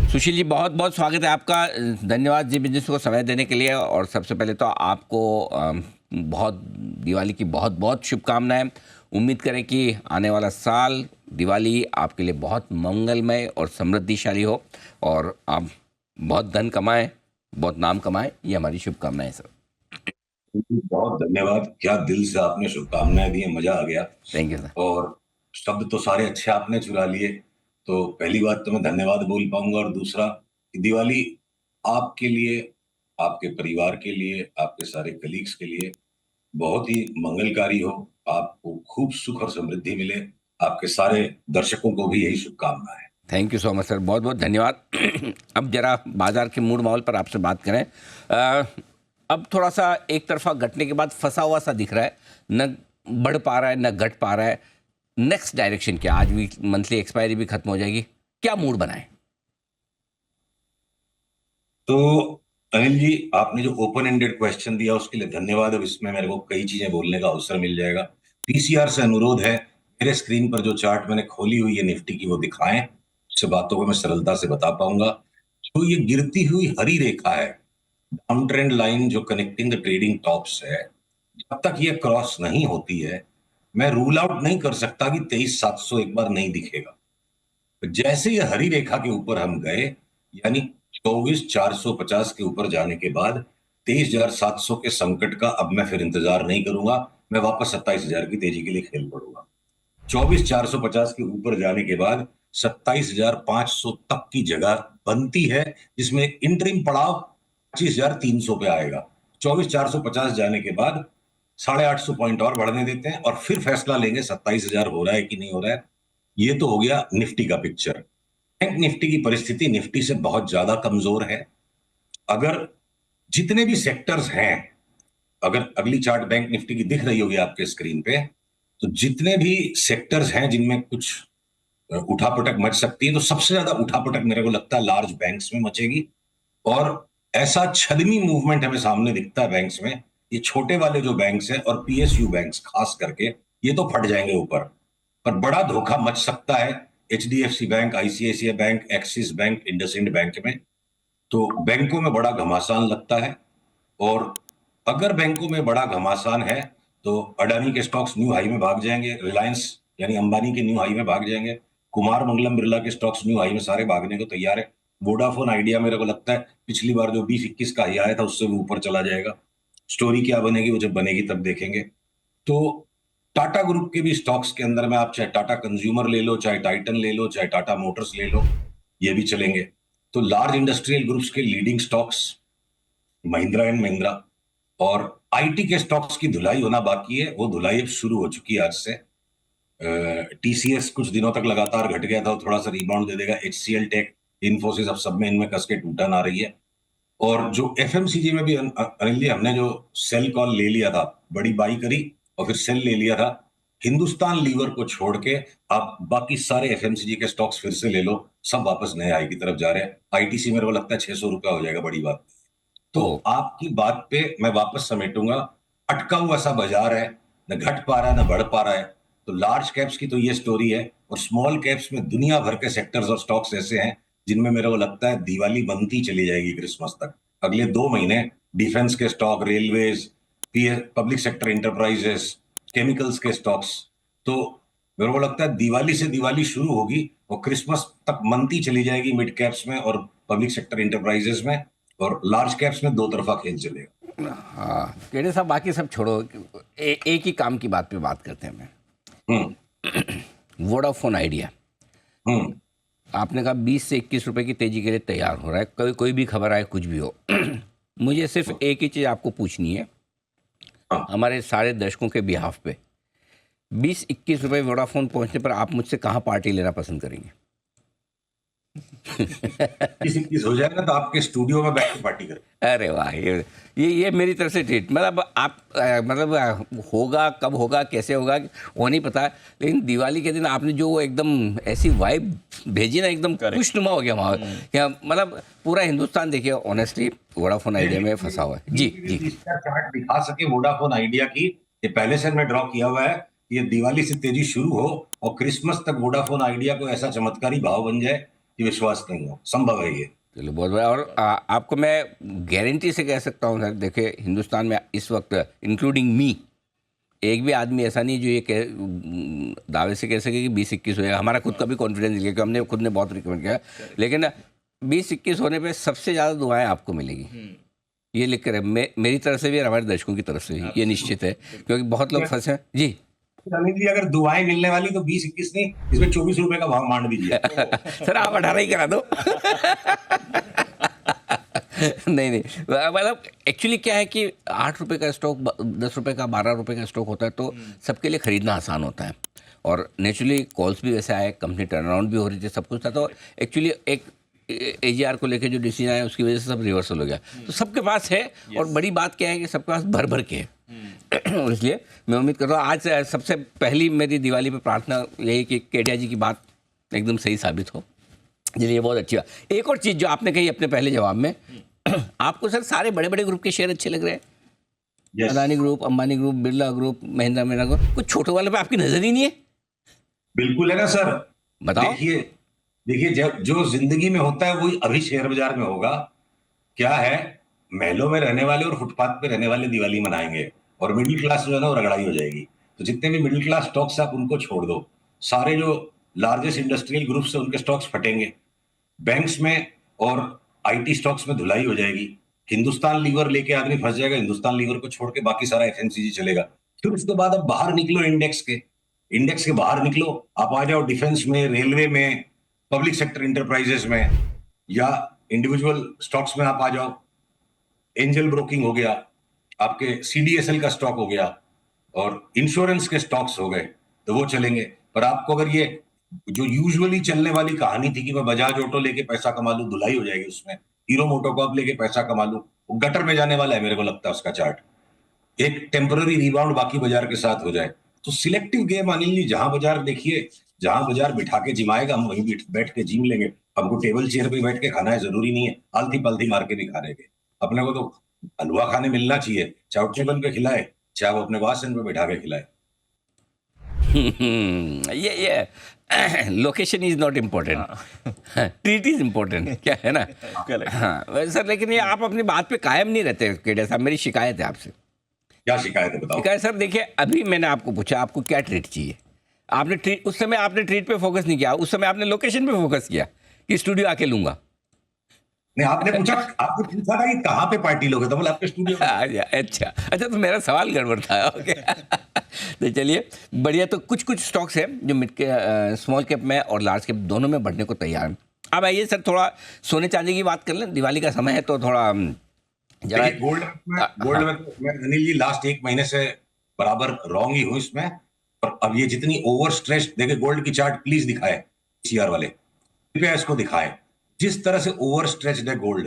सुशील जी, बहुत बहुत स्वागत है आपका। धन्यवाद जी बिजनेस को समय देने के लिए। और सबसे पहले तो आपको बहुत दिवाली की बहुत बहुत शुभकामनाएं। उम्मीद करें कि आने वाला साल दिवाली आपके लिए बहुत मंगलमय और समृद्धिशाली हो और आप बहुत धन कमाएं, बहुत नाम कमाएं। ये हमारी शुभकामनाएं सर। बहुत धन्यवाद। क्या दिल से आपने शुभकामनाएं दी, मजा आ गया। Thank you sir. और शब्द तो सारे अच्छे आपने चुरा लिए। तो पहली बात तो मैं धन्यवाद बोल पाऊंगा, और दूसरा कि दिवाली आपके लिए, आपके परिवार के लिए, आपके सारे कलीग्स के लिए बहुत ही मंगलकारी हो। आपको खूब सुख और समृद्धि मिले। आपके सारे दर्शकों को भी यही शुभकामनाएं। Thank you so much sir, बहुत बहुत धन्यवाद। अब जरा बाजार के मूड माहौल पर आपसे बात करें। अब थोड़ा सा एक तरफा घटने के बाद फंसा हुआ सा दिख रहा है, न बढ़ पा रहा है न घट पा रहा है। नेक्स्ट डायरेक्शन क्या? आज भी मंथली एक्सपायरी भी खत्म हो जाएगी, क्या मूड बनाए? तो अनिल जी, आपने जो ओपन एंडेड क्वेश्चन दिया उसके लिए धन्यवाद। अब इसमें मेरे को कई चीजें बोलने का अवसर मिल जाएगा। पीसीआर से अनुरोध है, मेरे स्क्रीन पर जो चार्ट मैंने खोली हुई है निफ्टी की वो दिखाएं। इससे बातों को मैं सरलता से बता पाऊंगा। जो ये गिरती हुई हरी रेखा है, डाउन ट्रेंड लाइन जो कनेक्टिंग द ट्रेडिंग टॉप्स है, जब तक ये क्रॉस नहीं होती है मैं रूल आउट नहीं कर सकता कि 23,700 एक बार नहीं दिखेगा। जैसे ये हरी रेखा के ऊपर हम गए, यानी 24,450 के ऊपर जाने के बाद 23,700 के संकट का अब मैं फिर इंतजार नहीं करूंगा। मैं वापस 27,000 की तेजी के लिए खेल पड़ूंगा। 24,450 के ऊपर जाने के बाद 27,500 तक की जगह बनती है, जिसमें इंटरिम पड़ाव 25,300 पे आएगा। 24,450 जाने के बाद 850 पॉइंट और बढ़ने देते हैं और फिर फैसला लेंगे 27,000 हो रहा है कि नहीं हो रहा है। ये तो हो गया निफ्टी का पिक्चर। बैंक निफ्टी की परिस्थिति निफ्टी से बहुत ज्यादा कमजोर है। अगर जितने भी सेक्टर्स हैं, अगर अगली चार्ट बैंक निफ्टी की दिख रही होगी आपके स्क्रीन पे, तो जितने भी सेक्टर्स हैं जिनमें कुछ उठापटक मच सकती है, तो सबसे ज्यादा उठापटक मेरे को लगता है लार्ज बैंक्स में मचेगी। और ऐसा छद्मी मूवमेंट हमें सामने दिखता है बैंक्स में। ये छोटे वाले जो बैंक्स हैं और पीएसयू बैंक्स खास करके, ये तो फट जाएंगे ऊपर। पर बड़ा धोखा मच सकता है HDFC bank, ICICI bank, axis bank, IndusInd bank में। तो बैंकों में बड़ा घमासान लगता है। और अगर बैंकों में बड़ा घमासान है तो अडानी के स्टॉक्स न्यू हाई में भाग जाएंगे, रिलायंस यानी अंबानी के न्यू हाई में भाग जाएंगे, कुमार मंगलम बिरला के स्टॉक्स न्यू हाई में सारे भागने को तैयार है। वोडाफोन आइडिया मेरे को लगता है पिछली बार जो 20-21 का हाई आया था उससे भी ऊपर चला जाएगा। स्टोरी क्या बनेगी वो जब बनेगी तब देखेंगे। तो टाटा ग्रुप के भी स्टॉक्स के अंदर में आप चाहे टाटा कंज्यूमर ले लो, चाहे टाइटन ले लो, चाहे टाटा मोटर्स ले लो, ये भी चलेंगे। तो लार्ज इंडस्ट्रियल ग्रुप्स के leading stocks Mahindra and Mahindra. और आईटी के स्टॉक्स की धुलाई होना बाकी है, वो धुलाई अब शुरू हो चुकी है आज से। टीसीएस कुछ दिनों तक लगातार घट गया था, थोड़ा सा रिबाउंड दे देगा। एचसीएल टेक, इन्फोसिस, अब सब में इनमें कस के टूटन आ रही है। और जो एफएमसीजी में भी अनिल जी हमने जो सेल कॉल ले लिया था, बड़ी बाई करी और फिर सेल ले लिया था, हिंदुस्तान लीवर को छोड़ के आप बाकी सारे एफएमसीजी के स्टॉक्स फिर से ले लो, सब वापस नए हाई की तरफ जा रहे हैं। आईटीसी मेरे को लगता है 600 रुपया हो जाएगा, बड़ी बात। तो ओ, आपकी बात पे मैं वापस समेटूंगा। अटका हुआ सा बाजार है, न घट पा रहा है न बढ़ पा रहा है। तो लार्ज कैप्स की तो ये स्टोरी है, और स्मॉल कैप्स में दुनिया भर के सेक्टर्स और स्टॉक्स ऐसे हैं जिनमें मेरे को लगता है दिवाली बनती चली जाएगी क्रिसमस तक। अगले 2 महीने डिफेंस के stock, railways, public sector enterprises, chemicals के स्टॉक्स। तो मेरे को लगता है दिवाली से दिवाली शुरू होगी और क्रिसमस तक मनती चली जाएगी मिड कैप्स में और पब्लिक सेक्टर इंटरप्राइजेस में। और लार्ज कैप्स में दो तरफा खेल चलेगा। हाँ केड़े साहब, बाकी सब छोड़ो। एक ही काम की बात पे बात करते हैं। मैं हम्म। वोडाफोन आइडिया, हम्म। आपने कहा 20 से 21 रुपए की तेजी के लिए तैयार हो रहा है। कोई भी खबर आए, कुछ भी हो, मुझे सिर्फ एक ही चीज़ आपको पूछनी है, हाँ। हमारे सारे दर्शकों के बिहाफ पे। 20-21 रुपए वोडाफोन पहुंचने पर आप मुझसे कहाँ पार्टी लेना पसंद करेंगे? 21 हो जाएगा तो आपके स्टूडियो में बैठ के पार्टी करें। अरे वाह, ये मेरी तरफ से ट्रीट। मतलब आप मतलब होगा, कब होगा, कैसे होगा वो नहीं पता, लेकिन दिवाली के दिन आपने जो वो एकदम ऐसी वाइब भेजी ना, एकदम खुशनुमा हो गया माहौल। क्या मतलब पूरा हिंदुस्तान देखिए ऑनेस्टली वोडाफोन आइडिया में फंसा हुआ है। जी जी। इसका चार्ट दिखा सके वोडाफोन आइडिया की, ये पहले से मैं ड्रॉ किया हुआ है। ये दिवाली से तेजी शुरू हो और क्रिसमस तक वोडाफोन आइडिया को ऐसा चमत्कारी भाव बन जाए कि विश्वास नहीं हो, संभव है ये। चलिए बहुत बड़ा। और आपको मैं गारंटी से कह सकता हूँ सर, देखिए हिंदुस्तान में इस वक्त इंक्लूडिंग मी एक भी आदमी ऐसा नहीं जो ये दावे से कह सके कि 20-21 होएगा। हमारा खुद का भी कॉन्फिडेंस नहीं है कि हमने खुद ने बहुत रिकमेंड किया, लेकिन 20-21 होने पे सबसे ज़्यादा दुआएं आपको मिलेगी, ये लिख कर है। मेरी तरफ से भी और हमारे दर्शकों की तरफ से भी ये निश्चित है, क्योंकि बहुत लोग फंसे हैं जी। अनिल जी, अगर दुआएं मिलने वाली तो 20-21 नहीं, इसमें 24 रुपए का भाव मान दीजिए। सर आप 18 ही करा दो। नहीं नहीं, मतलब एक्चुअली क्या है कि 8 रुपए का स्टॉक 10 रुपए का 12 रुपए का स्टॉक होता है तो सबके लिए खरीदना आसान होता है, और नेचुरली कॉल्स भी वैसे आए, कंपनी टर्न अराउंड भी हो रही थी, सब कुछ था, तो एक्चुअली एक एजीआर को लेके जो डिसीजन आया उसकी वजह से सब रिवर्सल हो गया। तो सबके पास है, और बड़ी बात क्या है कि सबके पास भर भर के है। और इसलिए मैं उम्मीद कर रहा हूँ आज सबसे पहली मेरी दिवाली पे प्रार्थना यही कि केडिया जी की बात एकदम सही साबित हो। चलिए बहुत अच्छी बात। एक और चीज़ जो आपने कही अपने पहले जवाब में, आपको सर सारे बड़े बड़े ग्रुप के शेयर अच्छे लग रहे हैं? Yes. Adani group, Ambani group, Birla group, Mahindra Mahindra group, कुछ छोटे वाले पे आपकी नजर ही नहीं है? बिल्कुल है ना सर। बताओ। देखिए देखिए, जब जो जिंदगी में होता है वही अभी शेयर बाजार में होगा। क्या है, महलों में रहने वाले और फुटपाथ पे रहने वाले दिवाली मनाएंगे, और मिडिल क्लास जो है ना वो रगड़ाई हो जाएगी। तो जितने भी मिडिल क्लास स्टॉक्स आप उनको छोड़ दो, सारे जो लार्जेस्ट इंडस्ट्रियल ग्रुप्स है उनके स्टॉक्स फटेंगे, बैंक्स में और आईटी स्टॉक्स में धुलाई हो जाएगी। हिंदुस्तान लीवर लेके आदमी फंस जाएगा, हिंदुस्तान लीवर को छोड़ के बाकी सारा एफएमसीजी चलेगा। फिर उसके बाद अब बाहर निकलो, इंडेक्स के बाहर निकलो, आप आ जाओ डिफेंस में, रेलवे में, पब्लिक सेक्टर इंटरप्राइजेस में, या इंडिविजुअल स्टॉक्स में आप आ जाओ। एंजल ब्रोकिंग हो गया, आपके सीडीएसएल का स्टॉक हो गया, और इंश्योरेंस के स्टॉक्स हो गए, तो वो चलेंगे। पर आपको अगर ये जो यूजुअली चलने वाली कहानी थी कि मैं बजाज ऑटो लेके पैसा कमा लूं, धुलाई हो जाएगी उसमें। हीरो मोटोकॉर्प लेके पैसा कमा लूं, वो गटर में जाने वाला है, मेरे को लगता है उसका चार्ट। एक टेम्पररी रिबाउंड बाकी बाजार के साथ हो जाए, तो सिलेक्टिव गेम अनिल जी। जहां बाजार देखिए, जहां बाजार बिठा के जिमाएगा हम वहीं बैठ के जिम लेंगे। हमको टेबल चेयर पे बैठ के खाना है, जरूरी नहीं है आलती पालती मार के भी खाने के। अपने को तो हलवा खाने मिलना चाहिए, चाहे वो टेबल पे खिलाए, चाहे वो अपने आसन पे बैठा के खिलाए। ये location is not important, treat is important, क्या है ना। हाँ सर, लेकिन ये आप अपनी बात पे कायम नहीं रहते केडिया साहब। मेरी शिकायत है आपसे। क्या शिकायत है बताओ। शिकायत सर, देखिए अभी मैंने आपको पूछा आपको क्या ट्रीट चाहिए, आपने ट्रीट, उस समय आपने ट्रीट पे फोकस नहीं किया, उस समय आपने लोकेशन पे फोकस किया कि स्टूडियो आके लूंगा। नहीं, आपने पूछा था कि कहाँ पे पार्टी लोगे, तो बोला आपके स्टूडियो में। अच्छा, तो मेरा सवाल गड़बड़ था। ओके। तो चलिए बढ़िया। तो कुछ कुछ स्टॉक्स हैं जो मिड के, स्मॉल कैप में और लार्ज कैप दोनों में बढ़ने को तैयार हैं। अब आइए सर थोड़ा सोने चांदी की बात कर लें, दिवाली का समय है तो थोड़ा जरा। गोल्ड में तो मैं अनिल जी लास्ट एक महीने से बराबर रॉन्ग ही हूं इसमें। और अब ये जितनी ओवर स्ट्रेस, देखिए गोल्ड की चार्ट प्लीज दिखाए, सीआर वाले कृपया इसको दिखाए। जिस तरह से ओवर स्ट्रेच्ड है गोल्ड,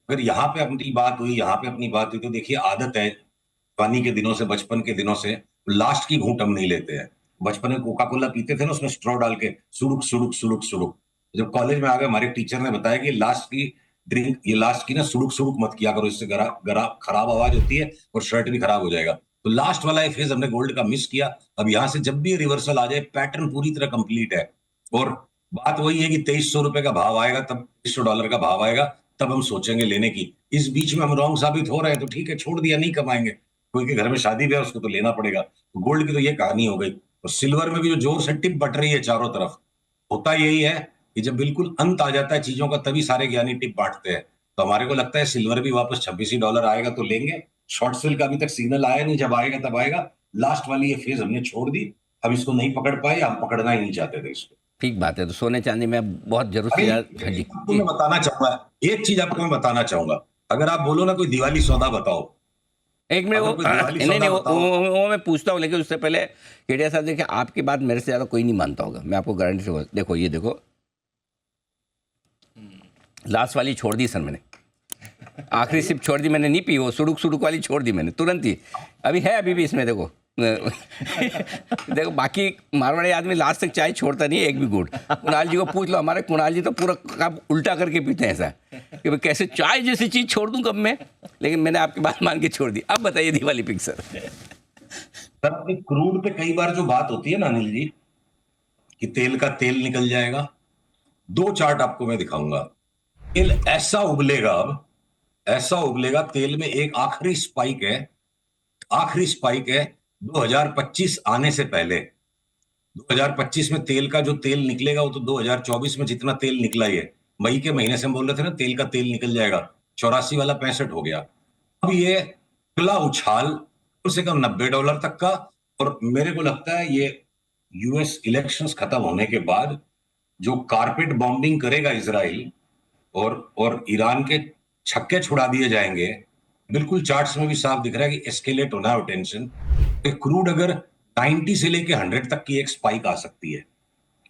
अगर यहाँ पे अपनी बात हुई, यहाँ पे अपनी बात हुई, तो देखिए आदत है जवानी के दिनों से, बचपन के दिनों से, लास्ट की घूंट हम नहीं लेते हैं। बचपन में कोका कोला पीते थे ना, उसमें स्ट्रॉ डाल के सुड़ुक सुड़ुक सुड़ुक सुड़ुक। जब कॉलेज में आ गए, हमारे टीचर ने बताया कि लास्ट की ड्रिंक, ये लास्ट की ना सुड़ुक सुड़ुक मत किया करो, इससे गरा गरा खराब आवाज होती है और शर्ट भी खराब हो जाएगा। तो लास्ट वाला एक फेज हमने गोल्ड का मिस किया। अब यहां से जब भी रिवर्सल आ जाए, पैटर्न पूरी तरह कंप्लीट है। और बात वही है कि 2300 रुपए का भाव आएगा, तब $2300 का भाव आएगा, तब हम सोचेंगे लेने की। इस बीच में हम रॉन्ग साबित हो रहे हैं तो ठीक है, छोड़ दिया, नहीं कमाएंगे। कोई के घर में शादी भी है, उसको तो लेना पड़ेगा। तो गोल्ड की तो ये कहानी हो गई। और सिल्वर में भी जो जोर से टिप बट रही है चारों तरफ, होता यही है कि जब बिल्कुल अंत आ जाता है चीजों का, तभी सारे ज्ञानी टिप बांटते हैं। तो हमारे को लगता है सिल्वर भी वापस $26 आएगा तो लेंगे। शॉर्ट सेल का अभी तक सिग्नल आया नहीं, जब आएगा तब आएगा। लास्ट वाली ये फेज हमने छोड़ दी, अब इसको नहीं पकड़ पाए, हम पकड़ना ही नहीं चाहते थे इसको। ठीक बात है। तो सोने चांदी में बहुत जरूर से हाँ जी आपको मैं बताना चाहूंगा, एक चीज आपको मैं बताना चाहूंगा। अगर आप बोलो ना कोई दिवाली सौदा बताओ, एक मिनट, वो नहीं नहीं, वो मैं पूछता हूँ, लेकिन उससे पहले केडिया साहब देखिए, आपकी बात मेरे से ज़्यादा कोई नहीं मानता होगा, मैं आपको गारंटी से देखो, ये देखो लास्ट वाली छोड़ दी सर मैंने, आखिरी सिप छोड़ दी मैंने, नहीं पी, वो सुडुक सुडुक वाली छोड़ दी मैंने तुरंत ही। अभी है अभी भी इसमें देखो। देखो बाकी मारवाड़ी आदमी लास्ट तक चाय छोड़ता नहीं है एक भी गुड़। कुणाल जी को पूछ लो, हमारे कुणाल जी तो पूरा कप उल्टा करके पीते हैं ऐसा कि भाई कैसे चाय जैसी चीज़ छोड़ दूं कब मैं, लेकिन मैंने आपकी बात मान के छोड़ दी। अब बताइए दिवाली पिक सर। सर अपने क्रूड पे कई बार जो बात होती है ना अनिल जी, कि तेल का तेल निकल जाएगा, 2 चार्ट आपको मैं दिखाऊंगा। तेल ऐसा उबलेगा, अब ऐसा उबलेगा तेल में, एक आखिरी स्पाइक है 2025 आने से पहले। 2025 में तेल का जो तेल निकलेगा वो तो 2024 में जितना तेल निकला ही है। मई के महीने से हम बोल रहे थे ना तेल का तेल निकल जाएगा, 84 वाला 65 हो गया। अब ये अगला उछाल कम से कम $90 तक का। और मेरे को लगता है ये यूएस इलेक्शंस खत्म होने के बाद जो कारपेट बॉम्बिंग करेगा इजराइल और ईरान के छक्के छुड़ा दिए जाएंगे। बिल्कुल चार्ट्स में भी साफ दिख रहा है कि एस्केलेट होना है टेंशन। क्रूड अगर 90 से लेके 100 तक की एक स्पाइक आ सकती है।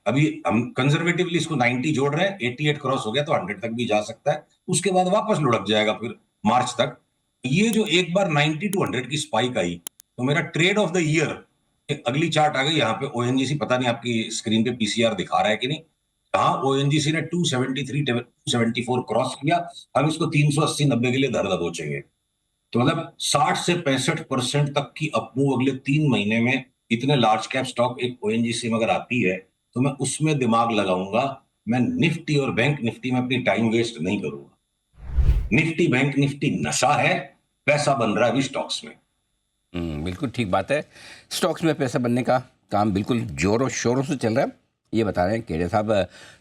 अभी हम कंजर्वेटिवली इसको 90 जोड़ रहे हैं, 88 क्रॉस हो गया तो 100 तक भी जा सकता है, उसके बाद वापस लुढ़क जाएगा फिर मार्च तक। ये जो एक बार 90 टू 100 की स्पाइक आई तो मेरा ट्रेड ऑफ द ईयर, एक अगली चार्ट आ गई यहाँ पे ओएनजीसी, पता नहीं आपकी स्क्रीन पे पीसीआर दिखा रहा है कि नहीं। हाँ, ओएनजीसी ने 273 274 क्रॉस किया। हम इसको 380-90 के लिए धर दबोचेंगे। तो मतलब 60 से 65% तक की अपमूव अगले 3 महीने में इतने लार्ज कैप स्टॉक एक ओएनजीसी में अगर आती है तो मैं उसमें दिमाग लगाऊंगा। मैं निफ्टी और बैंक निफ्टी में अपनी टाइम वेस्ट नहीं करूंगा। निफ्टी बैंक निफ्टी नशा है, पैसा बन रहा है अभी स्टॉक्स में। बिल्कुल ठीक बात है। स्टॉक्स में पैसा बनने का काम बिल्कुल जोरों शोरों से चल रहा है, ये बता रहे हैं केड़े साहब।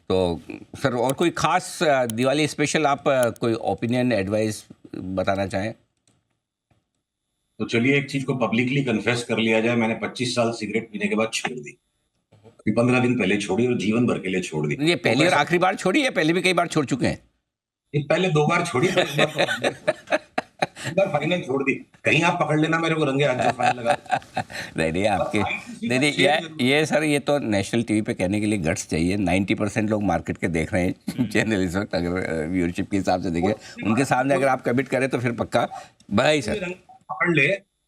तो सर और कोई खास दिवाली स्पेशल आप कोई ओपिनियन एडवाइस बताना चाहें? तो चलिए एक चीज को पब्लिकली कन्फेस कर लिया जाए, मैंने 25 साल सिगरेट पीने के बाद छोड़ दी। अभी 15 दिन पहले छोड़ी और जीवन भर के लिए छोड़ दी। ये पहली और आखिरी बार छोड़ी या पहले भी कई बार छोड़ चुके हैं? ये पहले 2 बार छोड़ी तो इस बार फाइनल छोड़ दी। कहीं आप पकड़ लेना मेरे को रंगे हाथ जो फाइन लगा। नहीं आपके नहीं ये सर, ये तो नेशनल टीवी पे कहने के लिए गट्स चाहिए। 90% लोग मार्केट के देख रहे हैं चैनल इस वक्त, अगर व्यूअरशिप के हिसाब से देखें उनके सामने अगर आप कमिट करें तो फिर पक्का बधाई सर। पकड़ ले,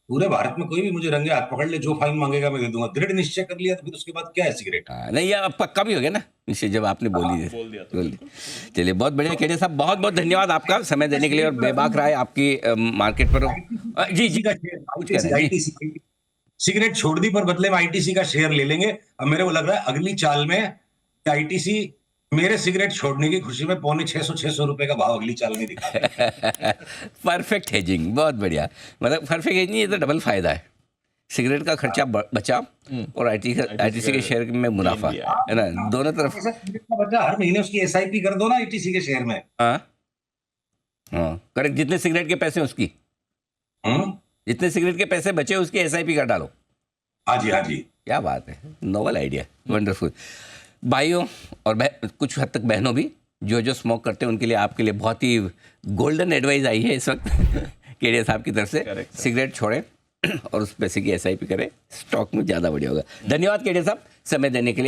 पूरे भारत में कोई भी मुझे रंगे हाथ पकड़ ले, जो फाइन मांगेगा मैं दे दूंगा। दृढ़ निश्चय कर लिया तो फिर उसके बाद क्या है सिगरेट। नहीं ये अब पक्का भी हो गया ना निश्चय, जब आपने बोली चलिए बहुत बढ़िया केड़े साहब, बहुत बहुत धन्यवाद आपका समय देने के लिए और बेबाक राय आपकी मार्केट पर। जी जी सिगरेट छोड़ दी पर बदले में आईटीसी का शेयर ले लेंगे। अब मेरे को लग रहा है अगली चाल में आईटीसी मेरे सिगरेट छोड़ने की खुशी में ₹600 रुपए का भाव अगली चाल में दिखा। परफेक्ट हेजिंग, बहुत बढ़िया। मतलब परफेक्ट हेजिंग, ये तो डबल फायदा है, सिगरेट का खर्चा बचा और आईटीसी के शेयर में मुनाफा है ना, दोनों तरफ। बचा, हर महीने उसकी एसआईपी कर दो ना आईटीसी के शेयर में। हाँ करेक्ट, जितने सिगरेट के पैसे उसकी, जितने सिगरेट के पैसे बचे उसकी एसआईपी कर डालो। हाँ जी हाँ जी, क्या बात है, नोवेल आइडिया, वंडरफुल। भाइयों और कुछ हद तक बहनों भी जो स्मोक करते हैं उनके लिए आपके लिए बहुत ही गोल्डन एडवाइस आई है इस वक्त केड़िया साहब की तरफ से। सिगरेट छोड़ें और उस पैसे की एसआईपी करें, स्टॉक में ज़्यादा बढ़िया होगा। धन्यवाद केड़िया साहब समय देने के लिए।